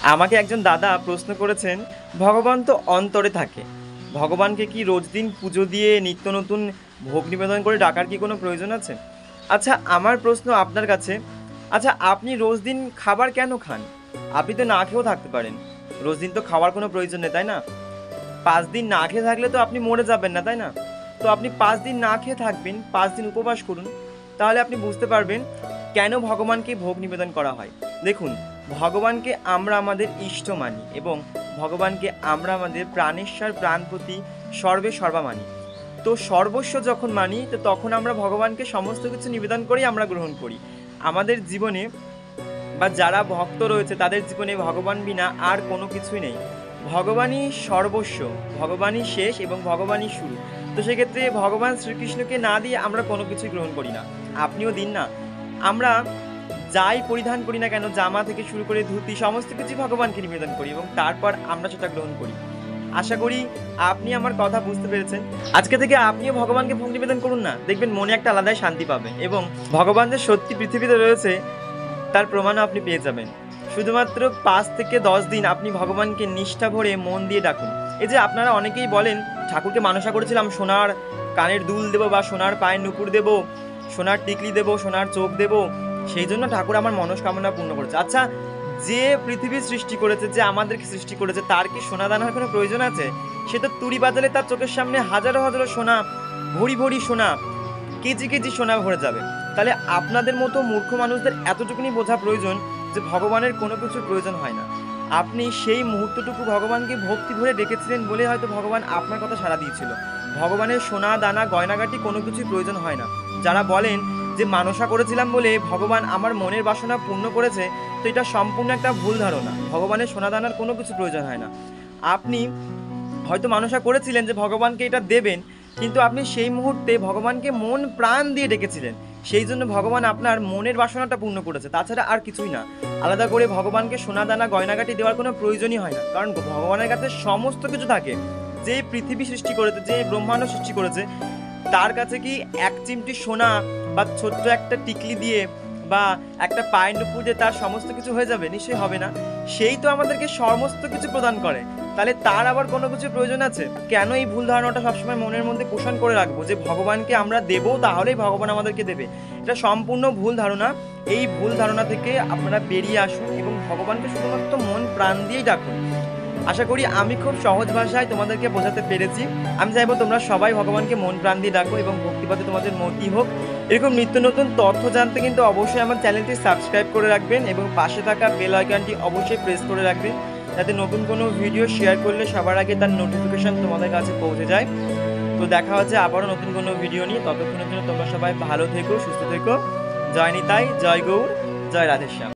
আমাকে একজন দাদা প্রশ্ন করেছেন, ভগবান তো অন্তরে থাকে, ভগবানকে কি রোজ দিন পুজো দিয়ে নিত্য নতুন ভোগ নিবেদন করে ডাকার কি কোনো প্রয়োজন আছে? আচ্ছা, আমার প্রশ্ন আপনার কাছে, আচ্ছা আপনি রোজ দিন খাবার কেন খান? আপনি তো না খেয়েও থাকতে পারেন। রোজ দিন তো খাওয়ার কোনো প্রয়োজন নেই, তাই না? ৫ দিন না খেয়ে থাকলে তো আপনি মরে যাবেন না, তাই না? তো আপনি ৫ দিন না খেয়ে থাকবেন, ৫ দিন উপবাস করুন। তাহলে আপনি বুঝতে পারবেন কেন ভগবানকে ভোগ নিবেদন করা হয়। দেখুন, ভগবানকে আমরা আমাদের ইষ্ট মানি এবং ভগবানকে আমরা আমাদের প্রাণেশ্বর প্রাণপতি সর্বে সর্বা মানি। তো সর্বস্ব যখন মানি, তো তখন আমরা ভগবানকে সমস্ত কিছু নিবেদন করেই আমরা গ্রহণ করি। আমাদের জীবনে বা যারা ভক্ত রয়েছে তাদের জীবনে ভগবান বিনা আর কোনো কিছুই নেই। ভগবানই সর্বস্ব, ভগবানই শেষ এবং ভগবানই শুরু। তো সেক্ষেত্রে ভগবান শ্রীকৃষ্ণকে না দিয়ে আমরা কোনো কিছুই গ্রহণ করি না। আপনিও দিন না। আমরা যাই পরিধান করি না কেন, জামা থেকে শুরু করে ধুতি সমস্ত কিছুই ভগবানকে নিবেদন করি এবং তারপর আমরা সেটা গ্রহণ করি। আশা করি আপনি আমার কথা বুঝতে পেরেছেন। আজকে থেকে আপনিও ভগবানকে ভোগ নিবেদন করুন না, দেখবেন মনে একটা আলাদাই শান্তি পাবেন এবং ভগবান যে সত্যি পৃথিবীতে রয়েছে তার প্রমাণও আপনি পেয়ে যাবেন। শুধুমাত্র ৫ থেকে ১০ দিন আপনি ভগবানকে নিষ্ঠা ভরে মন দিয়ে ডাকুন। এই যে আপনারা অনেকেই বলেন, ঠাকুরকে মানসা করেছিলাম সোনার কানের দুল দেবো বা সোনার পায়ের নুপুর দেবো, সোনার টিকলি দেবো, সোনার চোখ দেবো, সেই জন্য ঠাকুর আমার মনস্কামনা পূর্ণ করেছে। আচ্ছা, যে পৃথিবী সৃষ্টি করেছে, যে আমাদেরকে সৃষ্টি করেছে, তার কি সোনা দানার কোনো প্রয়োজন আছে? সে তো তুড়ি বাজালে তার চোখের সামনে হাজারো হাজারো সোনা, ভরি ভরি সোনা, কেজি কেজি সোনা ভরে যাবে। তাহলে আপনাদের মতো মূর্খ মানুষদের এতটুকুনি বোঝা প্রয়োজন যে ভগবানের কোনো কিছুর প্রয়োজন হয় না। আপনি সেই মুহূর্তটুকু ভগবানকে ভক্তি ভরে ডেকেছিলেন বলে হয়তো ভগবান আপনার কথা সাড়া দিয়েছিল। ভগবানের সোনা দানা গয়নাগাটি কোনো কিছুই প্রয়োজন হয় না। যারা বলেন যে মানসা করেছিলাম বলে ভগবান আমার মনের বাসনা পূর্ণ করেছে, তো এটা সম্পূর্ণ একটা ভুল ধারণা। ভগবানের সোনা দানার কোনো কিছু প্রয়োজন হয় না। আপনি হয়তো মানসা করেছিলেন যে ভগবানকে এটা দেবেন, কিন্তু আপনি সেই মুহূর্তে ভগবানকে মন প্রাণ দিয়ে ডেকেছিলেন, সেই জন্য ভগবান আপনার মনের বাসনাটা পূর্ণ করেছে, তাছাড়া আর কিছুই না। আলাদা করে ভগবানকে সোনা দানা গয়নাগাটি দেওয়ার কোনো প্রয়োজনই হয় না, কারণ ভগবানের কাছে সমস্ত কিছু থাকে। যে পৃথিবী সৃষ্টি করেছে, যে ব্রহ্মাণ্ড সৃষ্টি করেছে, তার কাছে কি এক চিমটি সোনা বা ছোট্ট একটা টিকলি দিয়ে বা একটা পায়ের নুপুর দিয়ে তার সমস্ত কিছু হয়ে যাবে? নিশ্চয়ই হবে না। সেই তো আমাদেরকে সমস্ত কিছু প্রদান করে, তাহলে তার আবার কোনো কিছু প্রয়োজন আছে? কেন এই ভুল ধারণাটা সবসময় মনের মধ্যে পোষণ করে রাখবো যে ভগবানকে আমরা দেবো তাহলেই ভগবান আমাদেরকে দেবে? এটা সম্পূর্ণ ভুল ধারণা। এই ভুল ধারণা থেকে আপনারা বেরিয়ে আসুন এবং ভগবানকে শুধুমাত্র মন প্রাণ দিয়েই ডাকুন। আশা করি আমি খুব সহজ ভাষায় তোমাদেরকে বোঝাতে পেরেছি। আমি চাইবো তোমরা সবাই ভগবানকে মন প্রাণ দিয়ে ডাকো এবং ভক্তিপথে তোমাদের মতি হোক। এরকম নিত্য নতুন তথ্য জানতে কিন্তু অবশ্যই আমার চ্যানেলটি সাবস্ক্রাইব করে রাখবেন এবং পাশে থাকা বেল আইকনটি অবশ্যই প্রেস করে রাখবেন, যাতে নতুন কোনো ভিডিও শেয়ার করলে সবার আগে তার নোটিফিকেশন তোমাদের কাছে পৌঁছে যায়। তো দেখা হচ্ছে আবারও নতুন কোনো ভিডিও নিয়ে। ততক্ষণের জন্য তোমরা সবাই ভালো থেকো, সুস্থ থেকো। জয় নিতাই, জয় গৌর, জয় রাধেশ্যাম।